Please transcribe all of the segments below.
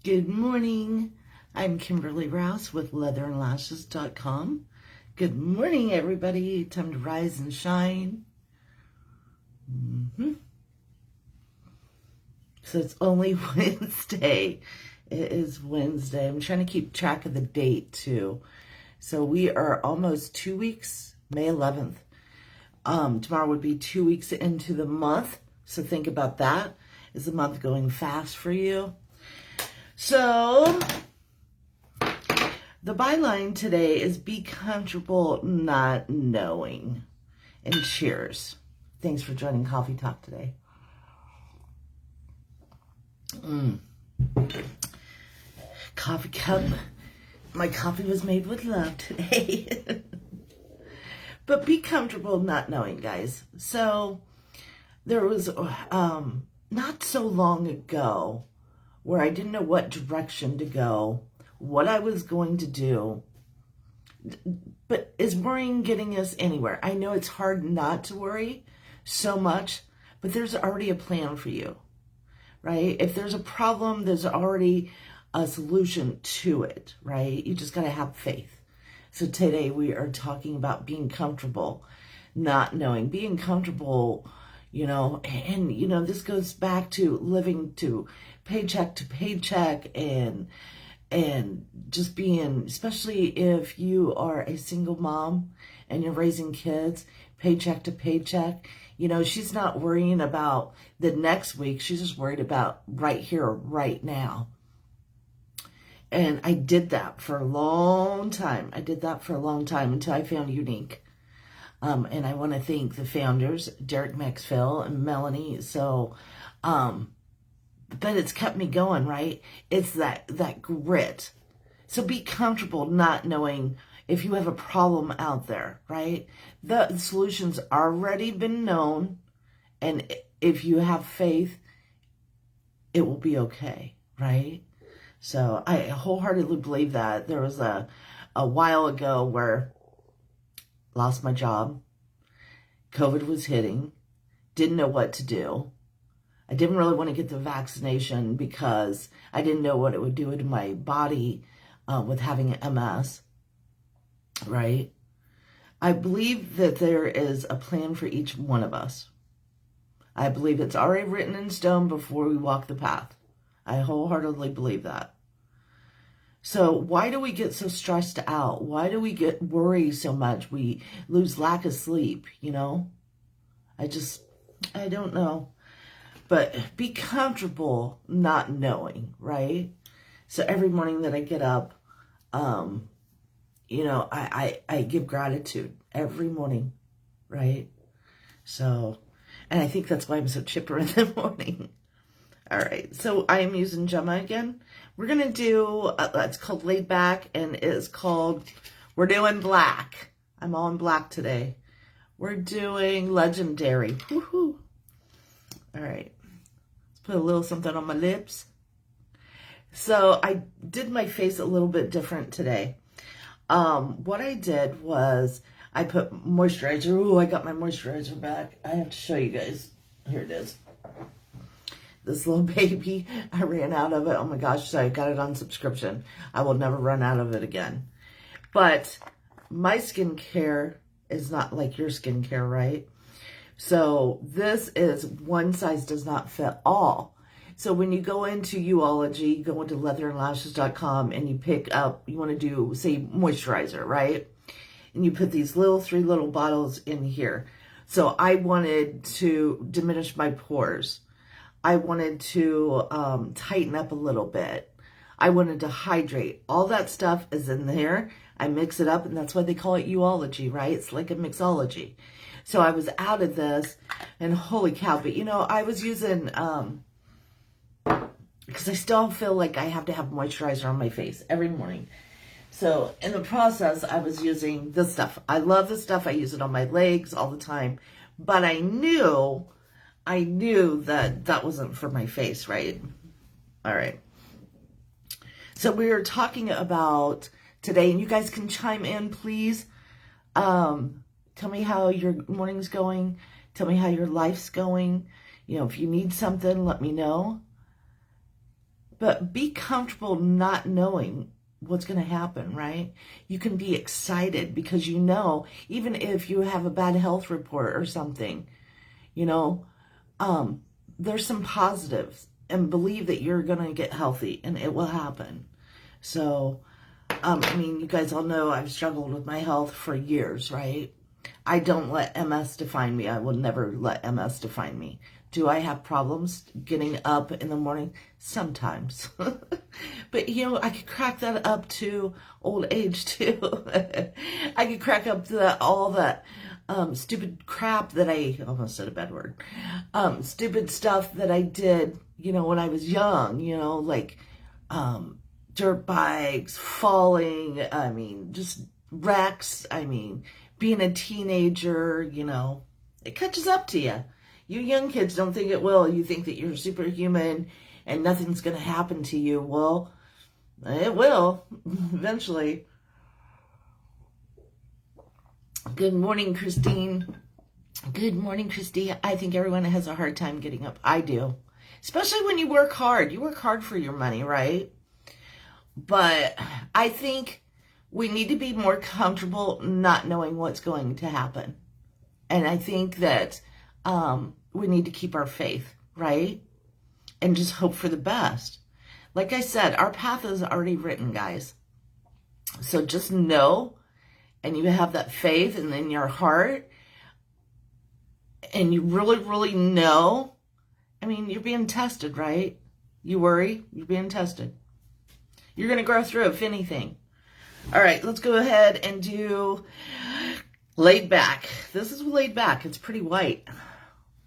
Good morning. I'm Kimberly Rouse with leatherandlashes.com. Good morning, everybody. Time to rise and shine. So it's only Wednesday. It is Wednesday. I'm trying to keep track of the date, too. So we are almost 2 weeks, May 11th. Tomorrow would be 2 weeks into the month. So think about that. Is the month going fast for you? So, the byline today is be comfortable not knowing. And cheers. Thanks for joining Coffee Talk today. Coffee cup. My coffee was made with love today. But be comfortable not knowing, guys. So, there was not so long ago where I didn't know what direction to go, what I was going to do. But is worrying getting us anywhere? I know it's hard not to worry so much, but there's already a plan for you, right? If there's a problem, there's already a solution to it, right? You just got to have faith. So today we are talking about being comfortable, not knowing, being comfortable, and this goes back to living to paycheck and just being, especially if you are a single mom and you're raising kids, paycheck to paycheck. She's not worrying about the next week. She's just worried about right here, right now. And I did that for a long time. Until I found Younique. And I want to thank the founders, Derek Maxfield and Melanie. So, but it's kept me going, right? It's that grit. So be comfortable not knowing if you have a problem out there, right? The solution's already been known. And if you have faith, it will be okay, right? So I wholeheartedly believe that. There was a while ago where lost my job. COVID was hitting. Didn't know what to do. I didn't really want to get the vaccination because I didn't know what it would do to my body with having MS, right? I believe that there is a plan for each one of us. I believe it's already written in stone before we walk the path. I wholeheartedly believe that. So why do we get so stressed out? Why do we get worried so much? We lose lack of sleep, I don't know. But be comfortable not knowing, right? So every morning that I get up, I give gratitude every morning, right? So, and I think that's why I'm so chipper in the morning. All right, so I am using Gemma again. We're going to do, it's called Laid Back, and it is called, we're doing black. I'm all in black today. We're doing Legendary. Woohoo. All right, let's put a little something on my lips. So I did my face a little bit different today. What I did was I put moisturizer. Ooh, I got my moisturizer back. I have to show you guys. Here it is. This little baby, I ran out of it. Oh my gosh, so I got it on subscription. I will never run out of it again. But my skincare is not like your skincare, right? So this is one size does not fit all. So when you go into Yoology, you go into leatherandlashes.com and you pick up, you want to do, say, moisturizer, right? And you put these three little bottles in here. So I wanted to diminish my pores. I wanted to tighten up a little bit. I wanted to hydrate. All that stuff is in there. I mix it up, and that's why they call it Yoology, right? It's like a mixology. So I was out of this, and holy cow. But, I was using, because I still feel like I have to have moisturizer on my face every morning. So in the process, I was using this stuff. I love this stuff. I use it on my legs all the time. But I knew that wasn't for my face, right? All right. So we were talking about today, and you guys can chime in, please. Tell me how your morning's going. Tell me how your life's going. If you need something, let me know. But be comfortable not knowing what's going to happen, right? You can be excited because you know, even if you have a bad health report or something, you know, there's some positives, and believe that you're going to get healthy and it will happen. So, I mean, you guys all know I've struggled with my health for years, right? I don't let MS define me. I will never let MS define me. Do I have problems getting up in the morning? Sometimes. But, you know, I could crack that up to old age, too. I could crack up to all that stupid crap that I almost said a bad word. Stupid stuff that I did, you know, when I was young, you know, like dirt bikes, falling, I mean, just wrecks, I mean, being a teenager, you know, it catches up to you. You young kids don't think it will. You think that you're superhuman and nothing's going to happen to you. Well, it will eventually. Good morning, Christine. Good morning, Christine. I think everyone has a hard time getting up. I do. Especially when you work hard. You work hard for your money, right? But I think we need to be more comfortable not knowing what's going to happen. And I think that we need to keep our faith, right? And just hope for the best. Like I said, our path is already written, guys. So just know, and you have that faith and in your heart, and you really, really know. I mean, you're being tested, right? You worry, you're being tested. You're going to grow through, if anything. All right, let's go ahead and do laid back. This is laid back. It's pretty white.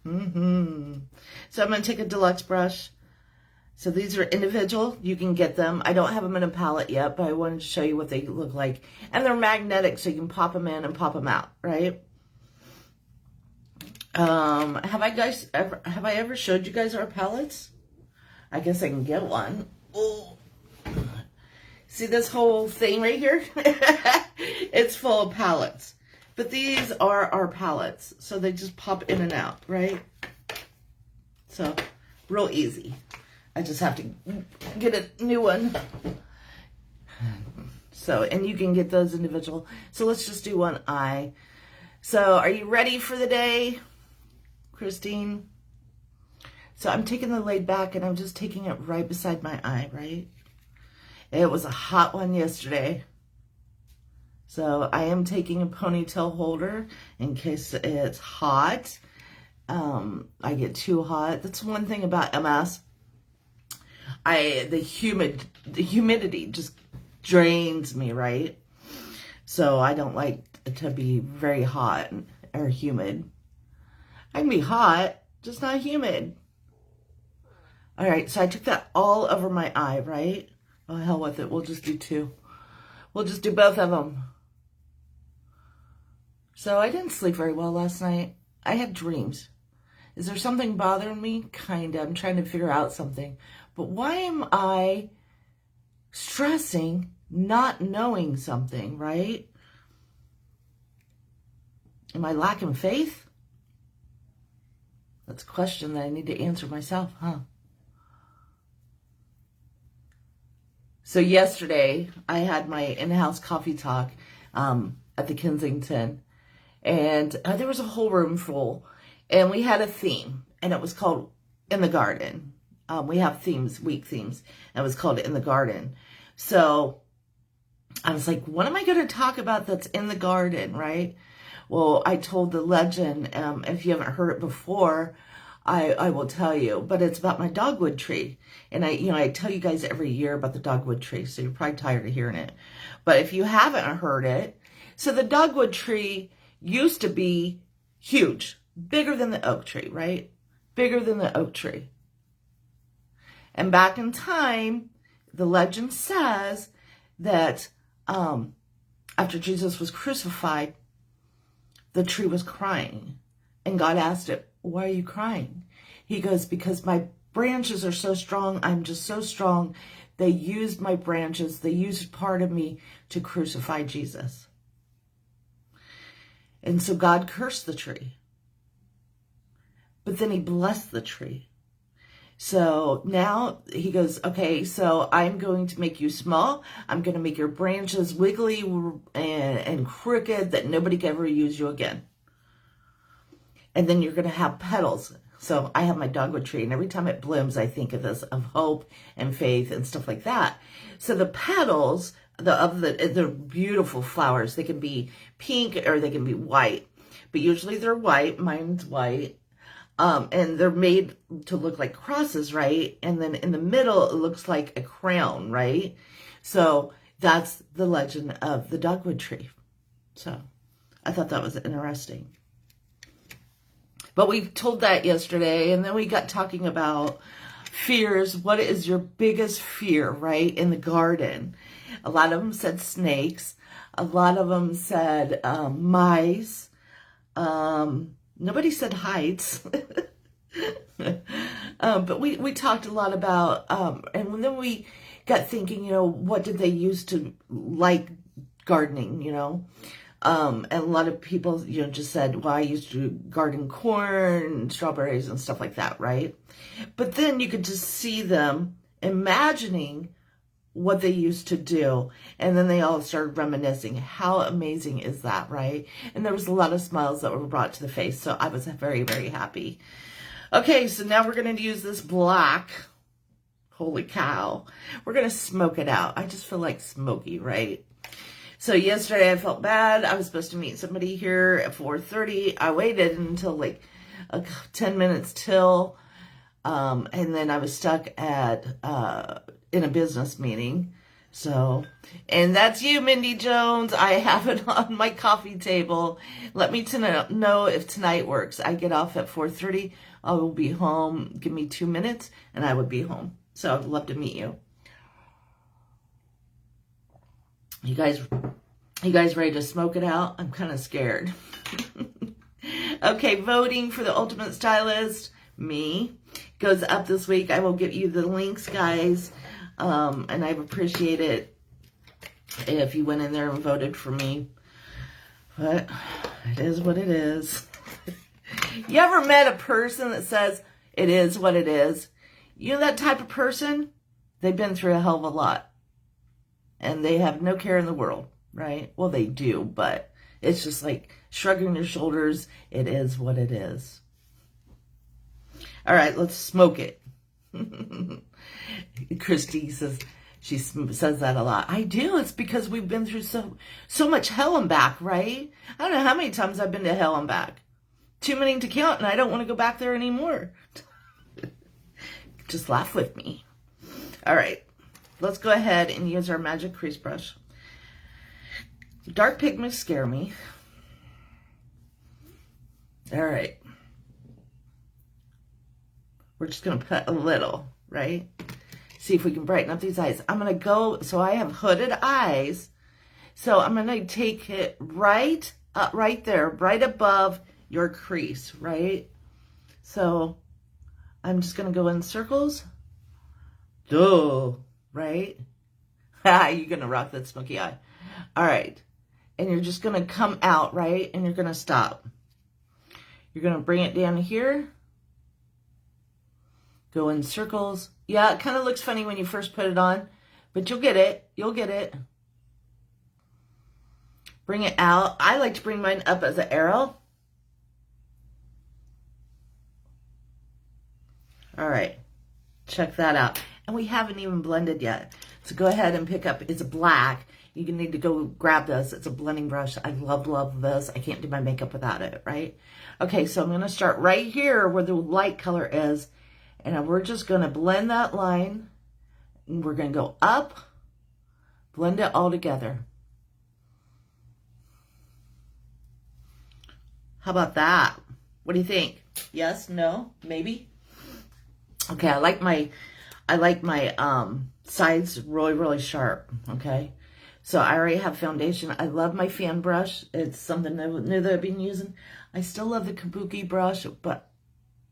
So I'm going to take a deluxe brush. So these are individual. You can get them. I don't have them in a palette yet, but I wanted to show you what they look like. And they're magnetic, so you can pop them in and pop them out, right? Have I ever showed you guys our palettes? I guess I can get one. Oh. See this whole thing right here? It's full of palettes. But these are our palettes. So they just pop in and out, right? So, real easy. I just have to get a new one. So, and you can get those individual. So let's just do one eye. So, are you ready for the day, Christine? So I'm taking the laid back and I'm just taking it right beside my eye, right? It was a hot one yesterday. So I am taking a ponytail holder in case it's hot. I get too hot. That's one thing about MS. The humidity just drains me, right? So I don't like it to be very hot or humid. I can be hot, just not humid. All right, so I took that all over my eye, right? Oh, hell with it. We'll just do two. We'll just do both of them. So I didn't sleep very well last night. I had dreams. Is there something bothering me? Kinda. I'm trying to figure out something. But why am I stressing not knowing something, right? Am I lacking faith? That's a question that I need to answer myself, huh? So yesterday, I had my in-house coffee talk at the Kensington. And there was a whole room full. And we had a theme. And it was called In the Garden. We have themes, week themes. And it was called In the Garden. So I was like, what am I going to talk about that's in the garden, right? Well, I told the legend. If you haven't heard it before, I will tell you. But it's about my dogwood tree. And I tell you guys every year about the dogwood tree. So you're probably tired of hearing it. But if you haven't heard it, so the dogwood tree used to be huge, bigger than the oak tree, right? Bigger than the oak tree. And back in time, the legend says that after Jesus was crucified, the tree was crying. And God asked it, why are you crying? He goes, because my branches are so strong. I'm just so strong. They used my branches. They used part of me to crucify Jesus. And so God cursed the tree. But then he blessed the tree. So now he goes, okay, so I'm going to make you small. I'm going to make your branches wiggly and crooked that nobody can ever use you again. And then you're going to have petals. So I have my dogwood tree, and every time it blooms, I think of this, of hope and faith and stuff like that. So the petals they're beautiful flowers. They can be pink or they can be white, but usually they're white. Mine's white. And they're made to look like crosses, right? And then in the middle, it looks like a crown, right? So that's the legend of the dogwood tree. So I thought that was interesting. But we told that yesterday, and then we got talking about fears. What is your biggest fear, right, in the garden? A lot of them said snakes. A lot of them said mice. Nobody said heights. But we talked a lot about, and then we got thinking, what did they use to like gardening, and a lot of people, just said, well, I used to garden corn, strawberries, and stuff like that, right? But then you could just see them imagining what they used to do. And then they all started reminiscing. How amazing is that, right? And there was a lot of smiles that were brought to the face. So I was very, very happy. Okay, so now we're going to use this black. Holy cow. We're going to smoke it out. I just feel like smoky, right? So yesterday I felt bad. I was supposed to meet somebody here at 4:30. I waited until like 10 minutes till, and then I was stuck at in a business meeting. So, and that's you, Mindy Jones. I have it on my coffee table. Let me know if tonight works. I get off at 4:30. I will be home. Give me 2 minutes and I would be home. So I'd love to meet you. You guys ready to smoke it out? I'm kind of scared. Okay, voting for the ultimate stylist, me, goes up this week. I will give you the links, guys. And I appreciate it if you went in there and voted for me. But it is what it is. You ever met a person that says it is what it is? You know that type of person? They've been through a hell of a lot. And they have no care in the world, right? Well, they do, but it's just like shrugging your shoulders. It is what it is. All right, let's smoke it. Christy says, she says that a lot. I do. It's because we've been through so much hell and back, right? I don't know how many times I've been to hell and back. Too many to count, and I don't want to go back there anymore. Just laugh with me. All right. Let's go ahead and use our magic crease brush. Dark pigments scare me. All right. We're just going to put a little, right? See if we can brighten up these eyes. I'm going to go, so I have hooded eyes. So I'm going to take it right there, right above your crease, right? So I'm just going to go in circles. Duh. Right? You're going to rock that smoky eye. All right. And you're just going to come out, right? And you're going to stop. You're going to bring it down here. Go in circles. Yeah, it kind of looks funny when you first put it on, but you'll get it. You'll get it. Bring it out. I like to bring mine up as an arrow. All right. Check that out. And we haven't even blended yet. So go ahead and pick up, it's black. You need to go grab this. It's a blending brush. I love this. I can't do my makeup without it, right? Okay, so I'm going to start right here where the light color is. And we're just going to blend that line. And we're going to go up, blend it all together. How about that? What do you think? Yes, no, maybe? Okay, I like my sides really sharp, okay? So I already have foundation. I love my fan brush. It's something new that I've been using. I still love the Kabuki brush, but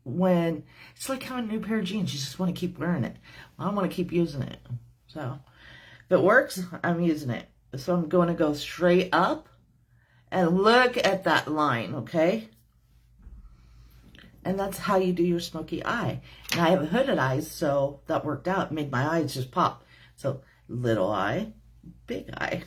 when it's like having a new pair of jeans, you just want to keep wearing it. Well, I want to keep using it. So if it works, I'm using it. So I'm going to go straight up and look at that line, okay? And that's how you do your smoky eye. And I have hooded eyes, so that worked out. It made my eyes just pop. So little eye, big eye.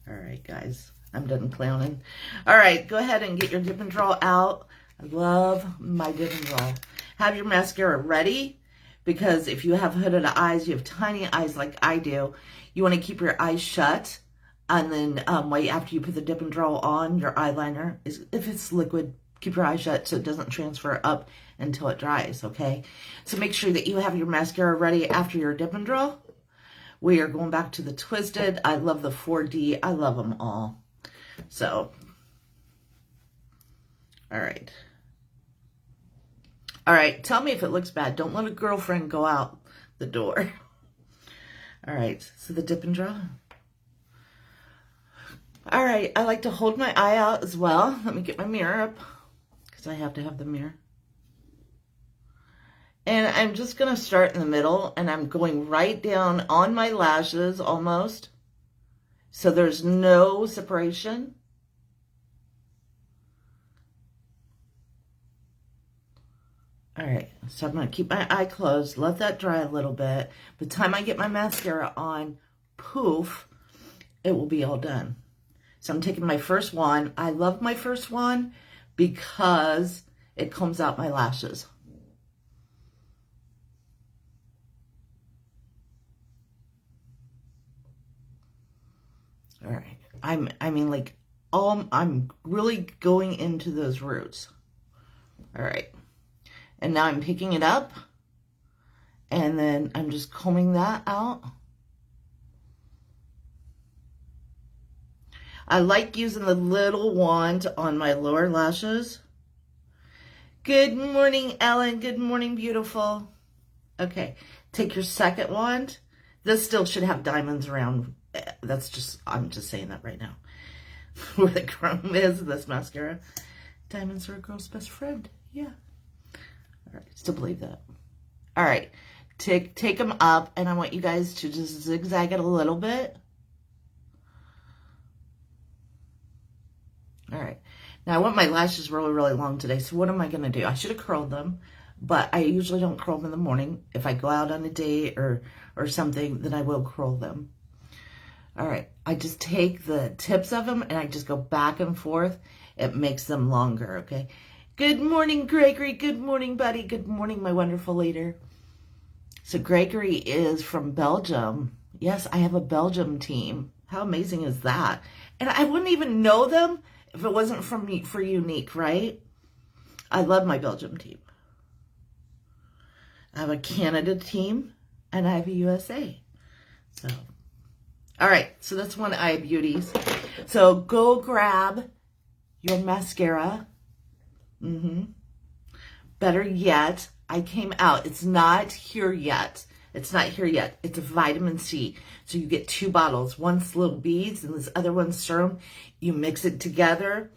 All right, guys, I'm done clowning. All right, go ahead and get your dip and draw out. I love my dip and draw. Have your mascara ready, because if you have hooded eyes, you have tiny eyes like I do, you want to keep your eyes shut. And then wait after you put the dip and draw on, your eyeliner, if it's liquid, keep your eyes shut so it doesn't transfer up until it dries, okay? So make sure that you have your mascara ready after your dip and draw. We are going back to the Twisted. I love the 4D. I love them all. So, all right. All right, tell me if it looks bad. Don't let a girlfriend go out the door. All right, so the dip and draw. All right, I like to hold my eye out as well. Let me get my mirror up, because I have to have the mirror. And I'm just going to start in the middle, and I'm going right down on my lashes almost, so there's no separation. All right, so I'm going to keep my eye closed, let that dry a little bit. By the time I get my mascara on, poof, it will be all done. So I'm taking my first one. I love my first one because it combs out my lashes. All right, I'm really going into those roots. All right, and now I'm picking it up, and then I'm just combing that out. I like using the little wand on my lower lashes. Good morning, Ellen. Good morning, beautiful. Okay, take your second wand. This still should have diamonds around. I'm just saying that right now. Where the chrome is, this mascara. Diamonds are a girl's best friend. Yeah. All right, still believe that. All right, take them up, and I want you guys to just zigzag it a little bit. All right, now I want my lashes really, really long today, so what am I going to do? I should have curled them, but I usually don't curl them in the morning. If I go out on a date or something, then I will curl them. All right, I just take the tips of them and I just go back and forth. It makes them longer, okay? Good morning, Gregory. Good morning, buddy. Good morning, my wonderful leader. So Gregory is from Belgium. Yes, I have a Belgium team. How amazing is that? And I wouldn't even know them if it wasn't for Younique, right? I love my Belgium team. I have a Canada team and I have a USA. So, all right, so that's one eye beauties. So go grab your mascara. Better yet, I came out. It's not here yet. It's not here yet. It's a vitamin C. So you get 2 bottles. One's little beads and this other one's serum. You mix it together.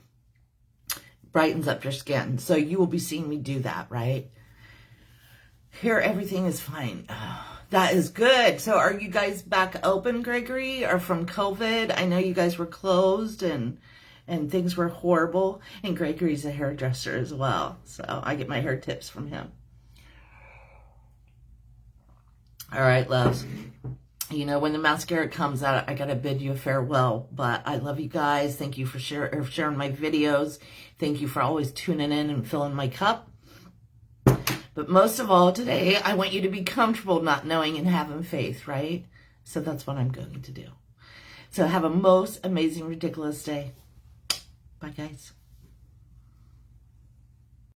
Brightens up your skin. So you will be seeing me do that, right? Here, everything is fine. Oh, that is good. So are you guys back open, Gregory, or from COVID? I know you guys were closed and things were horrible. And Gregory's a hairdresser as well. So I get my hair tips from him. All right, loves. You know, when the mascara comes out, I got to bid you a farewell. But I love you guys. Thank you for sharing my videos. Thank you for always tuning in and filling my cup. But most of all today, I want you to be comfortable not knowing and having faith, right? So that's what I'm going to do. So have a most amazing, ridiculous day. Bye, guys.